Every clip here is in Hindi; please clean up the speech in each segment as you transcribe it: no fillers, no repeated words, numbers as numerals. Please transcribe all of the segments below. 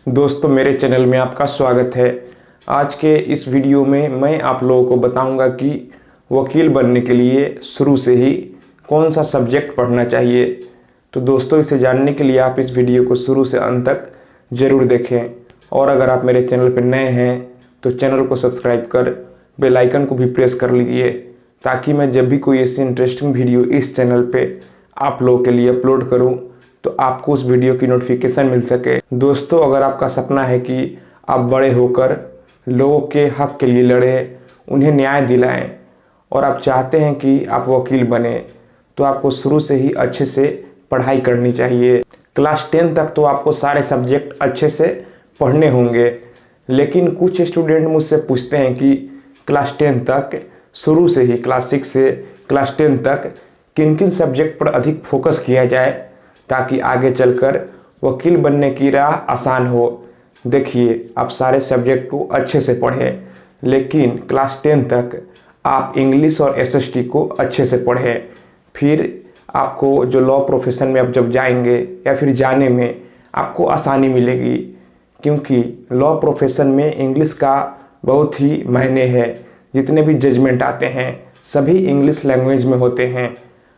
दोस्तों, मेरे चैनल में आपका स्वागत है। आज के इस वीडियो में मैं आप लोगों को बताऊंगा कि वकील बनने के लिए शुरू से ही कौन सा सब्जेक्ट पढ़ना चाहिए। तो दोस्तों, इसे जानने के लिए आप इस वीडियो को शुरू से अंत तक ज़रूर देखें। और अगर आप मेरे चैनल पर नए हैं तो चैनल को सब्सक्राइब कर बेल आइकन को भी प्रेस कर लीजिए, ताकि मैं जब भी कोई ऐसी इंटरेस्टिंग वीडियो इस चैनल पे आप लोगों के लिए अपलोड करूं तो आपको उस वीडियो की नोटिफिकेशन मिल सके। दोस्तों, अगर आपका सपना है कि आप बड़े होकर लोगों के हक के लिए लड़ें, उन्हें न्याय दिलाएं और आप चाहते हैं कि आप वकील बने, तो आपको शुरू से ही अच्छे से पढ़ाई करनी चाहिए। क्लास 10 तक तो आपको सारे सब्जेक्ट अच्छे से पढ़ने होंगे, लेकिन कुछ स्टूडेंट मुझसे पूछते हैं कि क्लास 10 तक शुरू से ही क्लास 6 से क्लास 10 तक किन किन सब्जेक्ट पर अधिक फोकस किया जाए ताकि आगे चलकर वकील बनने की राह आसान हो। देखिए, आप सारे सब्जेक्ट को अच्छे से पढ़ें, लेकिन क्लास 10 तक आप इंग्लिश और एसएसटी को अच्छे से पढ़ें। फिर आपको जो लॉ प्रोफेशन में आप जब जाएंगे या फिर जाने में आपको आसानी मिलेगी, क्योंकि लॉ प्रोफेशन में इंग्लिश का बहुत ही मायने है। जितने भी जजमेंट आते हैं सभी इंग्लिश लैंग्वेज में होते हैं।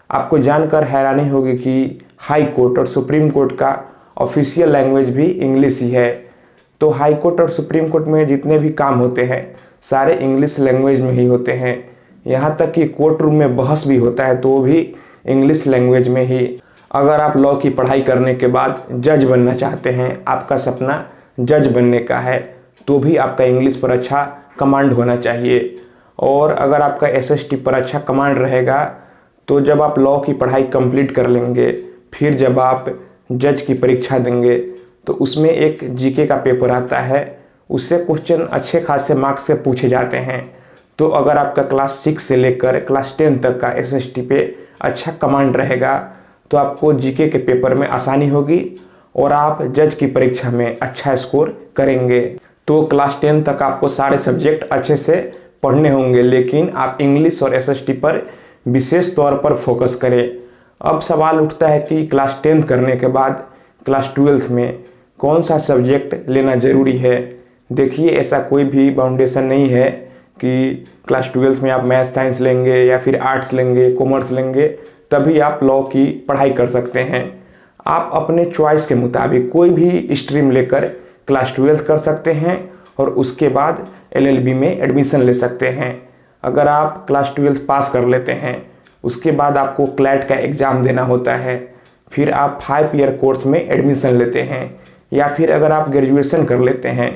आपको जानकर हैरानी होगी कि हाई कोर्ट और सुप्रीम कोर्ट का ऑफिशियल लैंग्वेज भी इंग्लिश ही है। तो हाई कोर्ट और सुप्रीम कोर्ट में जितने भी काम होते हैं सारे इंग्लिश लैंग्वेज में ही होते हैं। यहाँ तक कि कोर्ट रूम में बहस भी होता है तो भी इंग्लिश लैंग्वेज में ही। अगर आप लॉ की पढ़ाई करने के बाद जज बनना चाहते हैं, आपका सपना जज बनने का है, तो भी आपका इंग्लिश पर अच्छा कमांड होना चाहिए। और अगर आपका एसएसटी पर अच्छा कमांड रहेगा तो जब आप लॉ की पढ़ाई कंप्लीट कर लेंगे, फिर जब आप जज की परीक्षा देंगे तो उसमें एक जीके का पेपर आता है, उससे क्वेश्चन अच्छे खासे मार्क्स से पूछे जाते हैं। तो अगर आपका क्लास 6 से लेकर क्लास 10 तक का एसएसटी पे अच्छा कमांड रहेगा तो आपको जीके के पेपर में आसानी होगी और आप जज की परीक्षा में अच्छा स्कोर करेंगे। तो क्लास 10 तक आपको सारे सब्जेक्ट अच्छे से पढ़ने होंगे, लेकिन आप इंग्लिश और एसएसटी पर विशेष तौर पर फोकस करें। अब सवाल उठता है कि क्लास 10 करने के बाद क्लास 12 में कौन सा सब्जेक्ट लेना ज़रूरी है। देखिए, ऐसा कोई भी बाउंडेशन नहीं है कि क्लास 12 में आप मैथ साइंस लेंगे या फिर आर्ट्स लेंगे, कॉमर्स लेंगे तभी आप लॉ की पढ़ाई कर सकते हैं। आप अपने चॉइस के मुताबिक कोई भी स्ट्रीम लेकर क्लास 12 कर सकते हैं और उसके बाद एलएलबी में एडमिशन ले सकते हैं। अगर आप क्लास 12 पास कर लेते हैं, उसके बाद आपको क्लैट का एग्ज़ाम देना होता है, फिर आप 5 ईयर कोर्स में एडमिशन लेते हैं। या फिर अगर आप ग्रेजुएशन कर लेते हैं,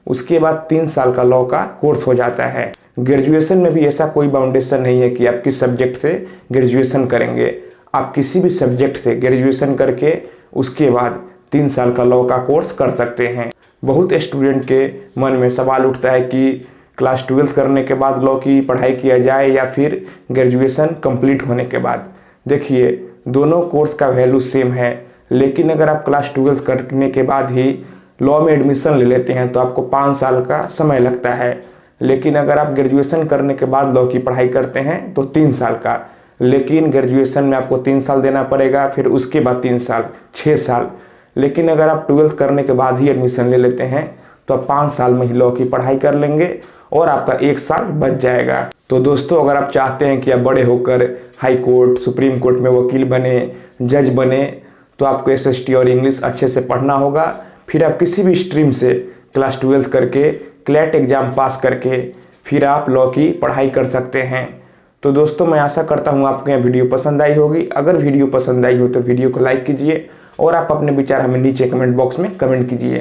उसके बाद 3 साल का लॉ का कोर्स हो जाता है। ग्रेजुएशन में भी ऐसा कोई बाउंडेशन नहीं है कि आप किस सब्जेक्ट से ग्रेजुएशन करेंगे। आप किसी भी सब्जेक्ट से ग्रेजुएशन करके उसके बाद 3 साल का लॉ का कोर्स कर सकते हैं। बहुत स्टूडेंट के मन में सवाल उठता है कि क्लास 12 करने के बाद लॉ की पढ़ाई किया जाए या फिर ग्रेजुएशन कंप्लीट होने के बाद। देखिए, दोनों कोर्स का वैल्यू सेम है, लेकिन अगर आप क्लास 12 करने के बाद ही लॉ में एडमिशन ले लेते हैं तो आपको 5 साल का समय लगता है। लेकिन अगर आप ग्रेजुएशन करने के बाद लॉ की पढ़ाई करते हैं तो 3 साल का। लेकिन ग्रेजुएशन में आपको 3 साल देना पड़ेगा, फिर उसके बाद 3 साल, 6 साल। लेकिन अगर आप 12 करने के बाद ही एडमिशन ले लेते हैं तो आप 5 साल में ही लॉ की पढ़ाई कर लेंगे और आपका 1 साल बच जाएगा। तो दोस्तों, अगर आप चाहते हैं कि आप बड़े होकर हाई कोर्ट, सुप्रीम कोर्ट में वकील बने, जज बने, तो आपको एसएसटी और इंग्लिश अच्छे से पढ़ना होगा। फिर आप किसी भी स्ट्रीम से क्लास 12 करके क्लैट एग्ज़ाम पास करके फिर आप लॉ की पढ़ाई कर सकते हैं। तो दोस्तों, मैं आशा करता हूँ आपको यह वीडियो पसंद आई होगी। अगर वीडियो पसंद आई हो तो वीडियो को लाइक कीजिए और आप अपने विचार हमें नीचे कमेंट बॉक्स में कमेंट कीजिए।